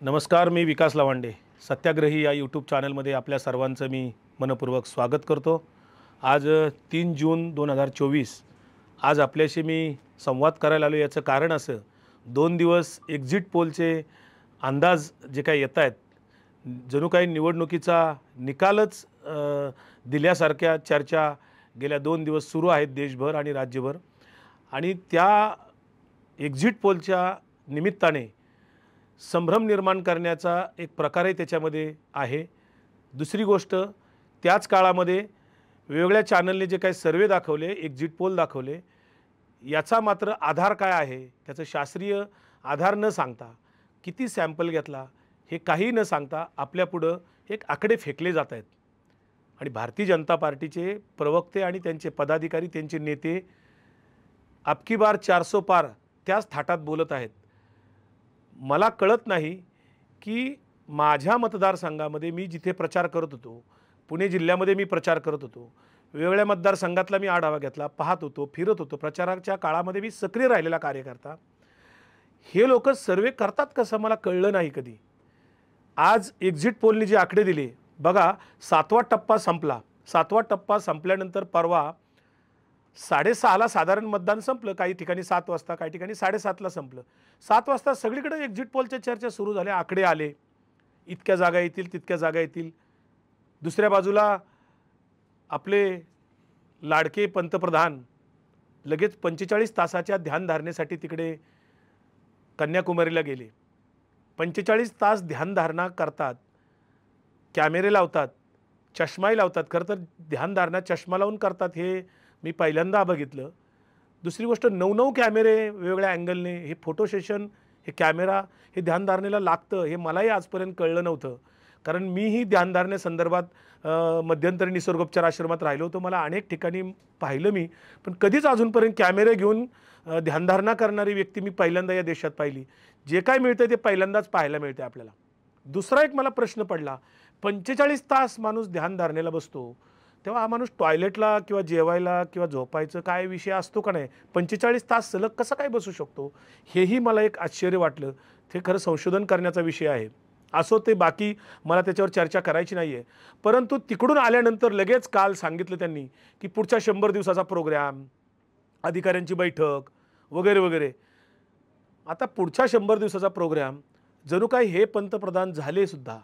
नमस्कार, मी विकास लवांडे. सत्याग्रही या यूट्यूब चॅनलमध्ये आपल्या सर्वांचं मी मनपूर्वक स्वागत करतो. आज 3 जून 2024 आज आपल्याशी मी संवाद करायला आलो. याचं कारण असं, 2 दिवस एक्झिट पोलचे अंदाज जे काही येत आहेत, जणू काही निवडणुकीचा निकालच दिल्यासारख्या चर्चा गेल्या 2 दिवस सुरू आहेत देशभर आणि राज्यभर. आणि त्या एक्झिट पोलच्या निमित्ताने संभ्रम निर्माण करण्याचा एक प्रकारही त्याच्यामध्ये आहे. दुसरी गोष्ट, त्याच काळामध्ये वेगवेगळ्या चॅनलने जे काही सर्वे दाखवले, एक्झिट पोल दाखवले, याचा मात्र आधार काय आहे, त्याचं शास्त्रीय आधार न सांगता, किती सॅम्पल घेतला हे काही न सांगता आपल्यापुढं एक आकडे फेकले जात आहेत. आणि भारतीय जनता पार्टीचे प्रवक्ते आणि त्यांचे पदाधिकारी, त्यांचे नेते अब की बार 400 पार त्याच थाटात बोलत आहेत. मला कळत नाही की माझ्या मतदारसंघामध्ये मी जिथे प्रचार करत होतो, पुणे जिल्ह्यामध्ये मी प्रचार करत होतो, वेगवेगळ्या मतदारसंघातला मी आढावा घेतला, पाहत होतो, फिरत होतो, प्रचाराच्या काळामध्ये मी सक्रिय राहिलेला कार्यकर्ता. हे लोक सर्वे करतात कसं मला कळलं नाही कधी. आज एक्झिट पोलने जे आकडे दिले बघा, 7वा टप्पा संपला. 7वा टप्पा संपल्यानंतर परवा 6:30ला साधारण मतदान संपलं. काही ठिकाणी 7 वाजता, काही ठिकाणी 7:30ला संपलं. 7 वाजता सगळीकडे एक्झिट पोलच्या चर्चा सुरू झाल्या. आकडे आले, इतक्या जागा येतील, तितक्या जागा येतील. दुसऱ्या बाजूला आपले लाडके पंतप्रधान लगेच 45 तासाच्या ध्यानधारणेसाठी तिकडे कन्याकुमारीला गेले. 45 तास ध्यानधारणा करतात, कॅमेरे लावतात, चष्माही लावतात. खरं तर ध्यानधारणा चष्मा लावून करतात हे मी पहिल्यांदा बघितलं. दुसरी गोष्ट, 9 कॅमेरे वेगवेगळ्या अँगलने हे फोटो सेशन, हे कॅमेरा हे ध्यानधारणेला लागतं हे मलाही आजपर्यंत कळलं नव्हतं. कारण मीही ध्यानधारणेसंदर्भात मध्यंतरी निसर्गोपचार आश्रमात राहिलो होतो. मला अनेक ठिकाणी पाहिलं मी, पण कधीच अजूनपर्यंत कॅमेरे घेऊन ध्यानधारणा करणारी व्यक्ती मी पहिल्यांदा या देशात पाहिली. जे काय मिळतं ते पहिल्यांदाच पाहायला मिळते आपल्याला. दुसरा एक मला प्रश्न पडला, 45 तास माणूस ध्यानधारणेला बसतो, तेव्हा हा माणूस टॉयलेटला किंवा जेवायला किंवा झोपायचं काय विषय असतो का नाही, 45 तास सलग कसं काय बसू शकतो, हेही मला एक आश्चर्य वाटलं. ते खरं संशोधन करण्याचा विषय आहे. असो, ते बाकी मला त्याच्यावर चर्चा करायची नाही आहे. परंतु तिकडून आल्यानंतर लगेच काल सांगितलं त्यांनी की पुढच्या 100 दिवसाचा प्रोग्राम, अधिकाऱ्यांची बैठक वगैरे वगैरे. आता पुढच्या 100 दिवसाचा प्रोग्राम जणू काही हे पंतप्रधान झाले सुद्धा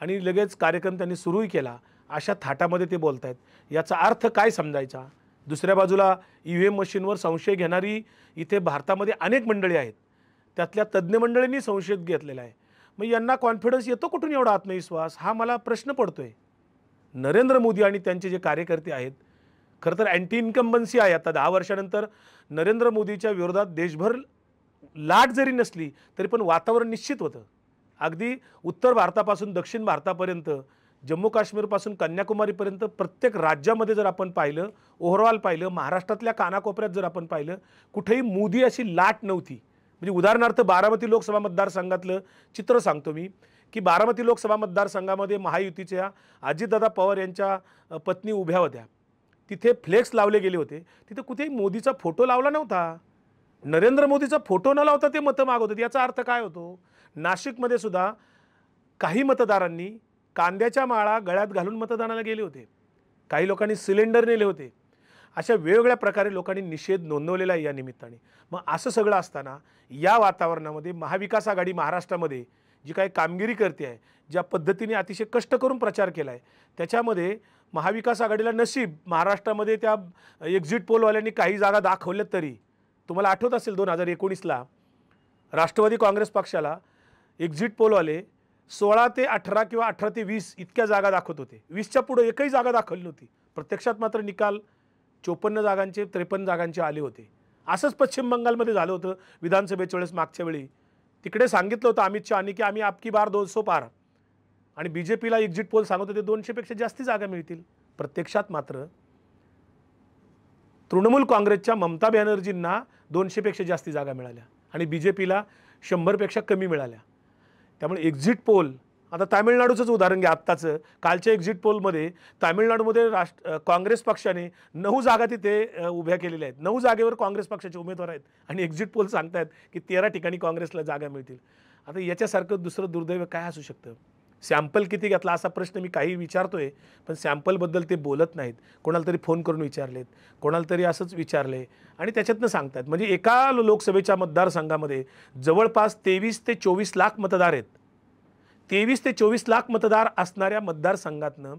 आणि लगेच कार्यक्रम त्यांनी सुरूही केला, अशा थाटामध्ये ते बोलत आहेत. याचा अर्थ काय समजायचा? दुसऱ्या बाजूला EVM मशीनवर संशय घेणारी इथे भारतामध्ये अनेक मंडळी आहेत, त्यातल्या तज्ज्ञ मंडळींनी संशय घेतलेला आहे. मग यांना कॉन्फिडन्स येतो कुठून, एवढा आत्मविश्वास, हा मला प्रश्न पडतोय. नरेंद्र मोदी आणि त्यांचे जे कार्यकर्ते आहेत, खरं तर अँटी इन्कम्बन्सी आहे. आता 10 वर्षानंतर नरेंद्र मोदीच्या विरोधात देशभर लाट जरी नसली तरी पण वातावरण निश्चित होतं. अगदी उत्तर भारतापासून दक्षिण भारतापर्यंत, जम्मू काश्मीरपासून कन्याकुमारीपर्यंत प्रत्येक राज्यामध्ये जर आपण पाहिलं, ओव्हरऑल पाहिलं, महाराष्ट्रातल्या कानाकोपऱ्यात जर आपण पाहिलं, कुठेही मोदी अशी लाट नव्हती. म्हणजे उदाहरणार्थ बारामती लोकसभा मतदारसंघातलं चित्र सांगतो मी, की बारामती लोकसभा मतदारसंघामध्ये महायुतीच्या अजितदादा पवार यांच्या पत्नी उभ्या होत्या. तिथे फ्लेक्स लावले गेले होते, तिथे कुठेही मोदीचा फोटो लावला नव्हता. नरेंद्र मोदीचा फोटो न लावता ते मतं मागवतात. याचा अर्थ काय होतो? नाशिकमध्ये सुद्धा काही मतदारांनी कांद्याच्या माळा गळ्यात घालून मतदानाला गेले होते, काही लोकांनी सिलेंडर नेले होते. अशा वेगवेगळ्या प्रकारे लोकांनी निषेध नोंदवलेला आहे या निमित्ताने. मग असं सगळं असताना या वातावरणामध्ये महाविकास आघाडी महाराष्ट्रामध्ये जी काही कामगिरी करते आहे, ज्या पद्धतीने अतिशय कष्ट करून प्रचार केला आहे, त्याच्यामध्ये महाविकास आघाडीला नशीब, महाराष्ट्रामध्ये त्या एक्झिट पोलवाल्यांनी काही जागा दाखवल्यात. तरी तुम्हाला आठवत असेल 2019ला राष्ट्रवादी काँग्रेस पक्षाला एक्झिट पोलवाले 16 ते 18 किंवा 18 ते 20 इतक्या जागा दाखवत होते. 20च्या पुढे एकही जागा दाखवली नव्हती. प्रत्यक्षात मात्र निकाल 54 जागांचे, 53 जागांचे आले होते. असंच पश्चिम बंगालमध्ये झालं होतं विधानसभेच्या वेळेस. मागच्या वेळी तिकडे सांगितलं होतं अमित शहानी की आम्ही आपकी बार 200 पार, आणि BJPला एक्झिट पोल सांगत होते 200पेक्षा जास्ती जागा मिळतील. प्रत्यक्षात मात्र तृणमूल काँग्रेसच्या ममता बॅनर्जींना 200पेक्षा जास्ती जागा मिळाल्या आणि BJPला 100पेक्षा कमी मिळाल्या. त्यामुळे एक्झिट पोल, आता तामिळनाडूचंच उदाहरण घ्या आत्ताचं, कालच्या एक्झिट पोलमध्ये तामिळनाडूमध्ये काँग्रेस पक्षाने 9 जागा तिथे उभ्या केलेल्या आहेत. 9 जागेवर काँग्रेस पक्षाचे उमेदवार आहेत आणि एक्झिट पोल सांगतायत की 13 ठिकाणी काँग्रेसला जागा मिळतील. आता याच्यासारखं दुसरं दुर्दैव काय असू शकतं? सॅम्पल किती घेतला असा प्रश्न मी काही विचारतोय, पण सॅम्पलबद्दल ते बोलत नाहीत. कोणाला तरी फोन करून विचारलेत, कोणाला तरी असंच विचारले आणि त्याच्यातनं सांगतात. म्हणजे एका लोकसभेच्या मतदारसंघामध्ये जवळपास 23 ते 24 लाख मतदार आहेत. 23 ते 24 लाख मतदार असणाऱ्या मतदारसंघातनं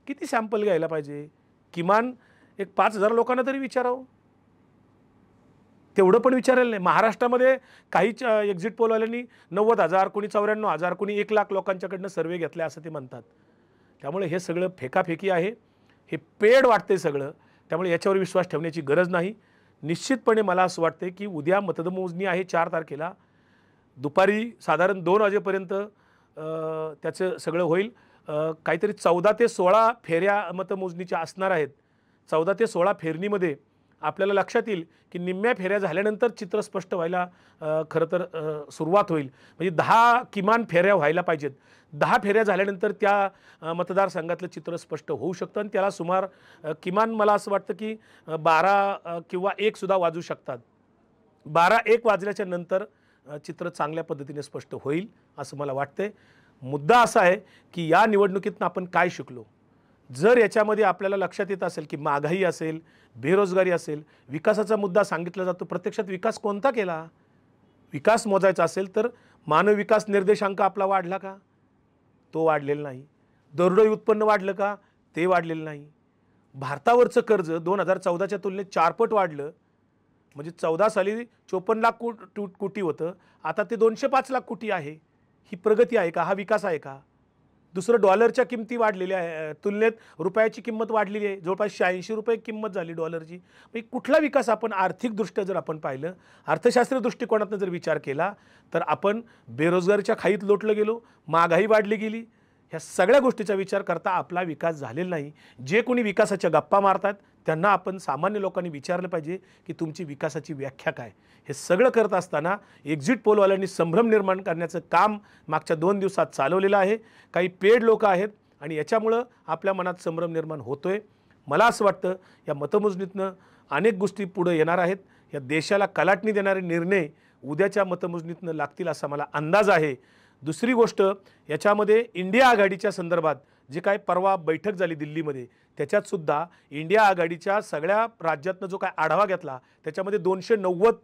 किती सॅम्पल घ्यायला पाहिजे? किमान एक 5,000 लोकांना तरी विचारावं. तेवढं पण विचारायला नाही. महाराष्ट्रामध्ये काहीच एक्झिट पोलवाल्यांनी 90,000, कोणी 94,000, कोणी 1,00,000 लोकांच्याकडनं सर्वे घेतले असं ते म्हणतात. त्यामुळे हे सगळं फेकाफेकी आहे. हे पेड वाटते सगळं. त्यामुळे याच्यावर विश्वास ठेवण्याची गरज नाही. निश्चितपणे मला असं वाटते की उद्या मतमोजणी आहे 4 तारखेला. दुपारी साधारण 2 वाजेपर्यंत त्याचं सगळं होईल. काहीतरी 14 ते 16 फेऱ्या मतमोजणीच्या असणार आहेत. 14 ते 16 फेरणीमध्ये आपल्याला लक्षात येईल की निम्म्या फेऱ्या झाल्यानंतर चित्र स्पष्ट व्हायला खरं तर सुरुवात होईल. म्हणजे 10 किमान फेऱ्या व्हायला पाहिजेत. 10 फेऱ्या झाल्यानंतर त्या मतदारसंघातलं चित्र स्पष्ट होऊ शकतं आणि त्याला सुमार किमान मला असं वाटतं की 12 किंवा 1 सुद्धा वाजू शकतात. 12-1 वाजल्याच्या नंतर चित्र चांगल्या पद्धतीने स्पष्ट होईल असं मला वाटतंय. मुद्दा असा आहे की या निवडणुकीतनं आपण काय शिकलो? जर याच्यामध्ये आपल्याला लक्षात येत असेल की महागाई असेल, बेरोजगारी असेल, विकासाचा मुद्दा सांगितला जातो. प्रत्यक्षात विकास कोणता केला? विकास मोजायचा असेल तर मानव विकास निर्देशांक आपला वाढला का? तो वाढलेला नाही. दरडोई उत्पन्न वाढलं का? ते वाढलेलं नाही. भारतावरचं कर्ज 2014च्या तुलनेत 4 पट वाढलं. म्हणजे 14 साली 54 लाख कोटी होतं, आता ते 205 लाख कोटी आहे. ही प्रगती आहे का? हा विकास आहे का? दुसरं डॉलरच्या किमती वाढलेल्या आहे, तुलनेत रुपयाची किंमत वाढलेली आहे. जवळपास 86 रुपये किंमत झाली डॉलरची. म्हणजे कुठला विकास आपण आर्थिकदृष्ट्या जर आपण पाहिलं, अर्थशास्त्रीय दृष्टिकोनातून जर विचार केला तर आपण बेरोजगारीच्या खाईत लोटलं गेलो, महागाई वाढली गेली. ह्या सगळ्या गोष्टीचा विचार करता आपला विकास झालेला नाही. जे कोणी विकासाच्या गप्पा मारतात त्यांना आपण सामान्य लोकांनी विचारलं पाहिजे की तुमची विकासाची व्याख्या काय? हे सगळं करत असताना एक्झिट पोलवाल्यांनी संभ्रम निर्माण करण्याचं काम मागच्या 2 दिवसात चालवलेलं आहे. काही पेड लोक आहेत आणि याच्यामुळं आपल्या मनात संभ्रम निर्माण होतोय. मला असं वाटतं या मतमोजणीतनं अनेक गोष्टी पुढे येणार आहेत. या देशाला कलाटणी देणारे निर्णय उद्याच्या मतमोजणीतनं लागतील असा मला अंदाज आहे. दुसरी गोष्ट, याच्यामध्ये इंडिया आघाडीच्या संदर्भात जे काय परवा बैठक झाली दिल्लीमध्ये, त्याच्यात सुद्धा इंडिया आघाडीच्या सगळ्या राज्यातनं जो काय आढावा घेतला त्याच्यामध्ये 290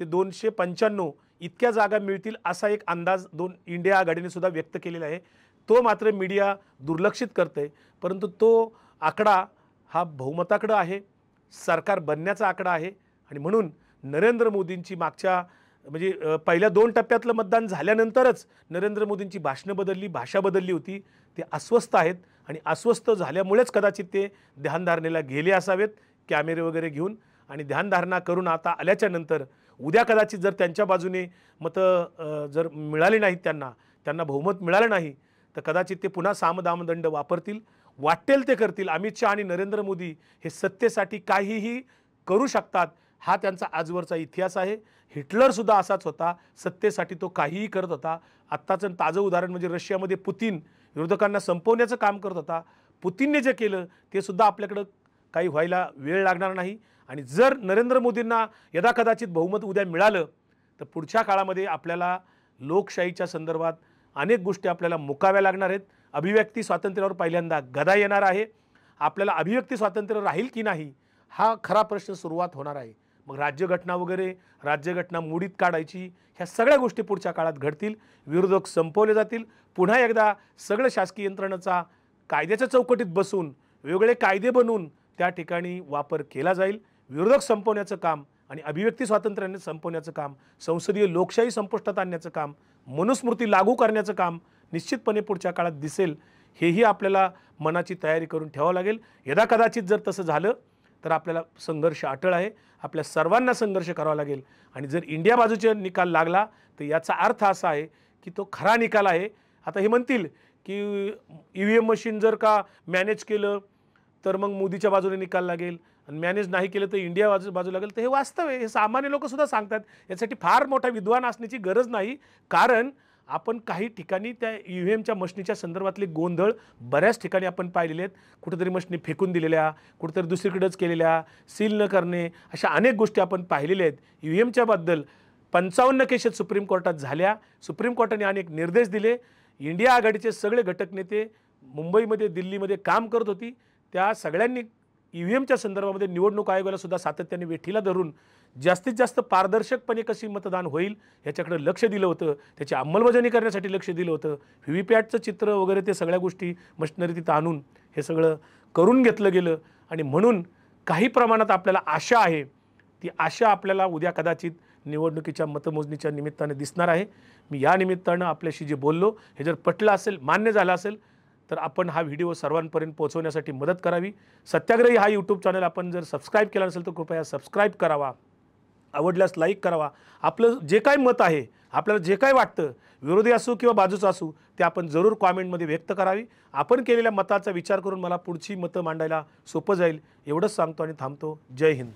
ते 295 इतक्या जागा मिळतील असा एक अंदाज इंडिया आघाडीने सुद्धा व्यक्त केलेला आहे. तो मात्र मीडिया दुर्लक्षित करते. परंतु तो आकडा हा बहुमताकडं आहे, सरकार बनण्याचा आकडा आहे. आणि म्हणून नरेंद्र मोदींची मागच्या म्हणजे पहिल्या 2 टप्प्यातलं मतदान झाल्यानंतरच नरेंद्र मोदींची भाषणं बदलली, भाषा बदलली होती. ते अस्वस्थ आहेत आणि अस्वस्थ झाल्यामुळेच कदाचित ते ध्यानधारणेला गेले असावेत कॅमेरे वगैरे घेऊन. आणि ध्यानधारणा करून आता आल्याच्या नंतर उद्या कदाचित जर त्यांच्या बाजूने मतं जर मिळाली नाहीत, त्यांना बहुमत मिळालं नाही, तर कदाचित ते पुन्हा सामदामदंड वापरतील, वाटेल ते करतील. अमित शहा आणि नरेंद्र मोदी हे सत्तेसाठी काहीही करू शकतात, हा त्यांचा आजवरचा इतिहास आहे. हिटलरसुद्धा असाच होता, सत्तेसाठी तो काहीही करत होता. आत्ताचं ताजं उदाहरण म्हणजे रशियामध्ये पुतिन विरोधकांना संपवण्याचं काम करत होता. पुतिनने जे केलं ते सुद्धा आपल्याकडं काही व्हायला वेळ लागणार नाही. आणि जर नरेंद्र मोदींना यदाकदाचित बहुमत उद्या मिळालं तर पुढच्या काळामध्ये आपल्याला लोकशाहीच्या संदर्भात अनेक गोष्टी आपल्याला मुकाव्या लागणार आहेत. अभिव्यक्ती स्वातंत्र्यावर पहिल्यांदा गदा येणार आहे. आपल्याला अभिव्यक्ती स्वातंत्र्य राहील की नाही हा खरा प्रश्न सुरुवात होणार आहे. मग राज्यघटना वगैरे राज्यघटना मोडीत काढायची, ह्या सगळ्या गोष्टी पुढच्या काळात घडतील. विरोधक संपवले जातील. पुन्हा एकदा सगळं शासकीय यंत्रणाचा कायद्याच्या चौकटीत बसून वेगळे कायदे बनवून त्या ठिकाणी वापर केला जाईल. विरोधक संपवण्याचं काम आणि अभिव्यक्ती स्वातंत्र्याने संपवण्याचं काम, संसदीय लोकशाही संपुष्टात आणण्याचं काम, मनुस्मृती लागू करण्याचं काम निश्चितपणे पुढच्या काळात दिसेल. हेही आपल्याला मनाची तयारी करून ठेवावं लागेल. यदाकदाचित जर तसं झालं तर आपल्याला संघर्ष अटळ आहे. आपल्या सर्वांना संघर्ष करावा लागेल. आणि जर इंडिया बाजूचे निकाल लागला तर याचा अर्थ असा आहे की तो खरा निकाल आहे. आता हे म्हणतील की EVM मशीन जर का मॅनेज केलं तर मग मोदीच्या बाजूने निकाल लागेल आणि मॅनेज नाही केलं तर इंडिया बाजू लागेल. तर हे वास्तव आहे. हे सामान्य लोकसुद्धा सांगतात. यासाठी फार मोठा विद्वान असण्याची गरज नाही. कारण आपण काही ठिकाणी त्या EVMच्या मशनीच्या संदर्भातले गोंधळ बऱ्याच ठिकाणी आपण पाहिलेले आहेत. कुठेतरी मशनी फेकून दिलेल्या, कुठेतरी दुसरीकडेच केलेल्या, सील न करणे, अशा अनेक गोष्टी आपण पाहिलेल्या आहेत. EVMच्या बद्दल 55 केसेस सुप्रीम कोर्टात झाल्या. सुप्रीम कोर्टाने अनेक निर्देश दिले. इंडिया आघाडीचे सगळे घटक नेते मुंबईमध्ये दिल्लीमध्ये काम करत होती. त्या सगळ्यांनी EVMच्या संदर्भामध्ये निवडणूक आयोगाला सुद्धा सातत्याने वेठीला धरून जास्तीत जास्त पारदर्शकपणे कशी मतदान होईल ह्याच्याकडे लक्ष दिलं होतं. त्याची अंमलबजावणी करण्यासाठी लक्ष दिलं होतं. व्हीव्हीपॅटचं चित्र वगैरे ते सगळ्या गोष्टी मशिनरी तिथं आणून हे सगळं करून घेतलं गेलं. आणि म्हणून काही प्रमाणात आपल्याला आशा आहे. ती आशा आपल्याला उद्या कदाचित निवडणुकीच्या मतमोजणीच्या निमित्ताने दिसणार आहे. मी या निमित्तानं आपल्याशी जे बोललो हे जर पटलं असेल, मान्य झालं असेल तर आपण हा व्हिडिओ सर्वांपर्यंत पोहोचवण्यासाठी मदत करावी. सत्याग्रही हा यूट्यूब चॅनल आपण जर सबस्क्राईब केला नसेल तर कृपया सबस्क्राईब करावा. आवडल्यास लाईक करावा. आपलं जे काय मत आहे, आपल्याला जे काय वाटतं, विरोधी असू किंवा बाजूचं असू, ते आपण जरूर कॉमेंटमध्ये व्यक्त करावी. आपण केलेल्या मताचा विचार करून मला पुढची मतं मांडायला सोपं जाईल. एवढंच सांगतो आणि थांबतो. जय हिंद.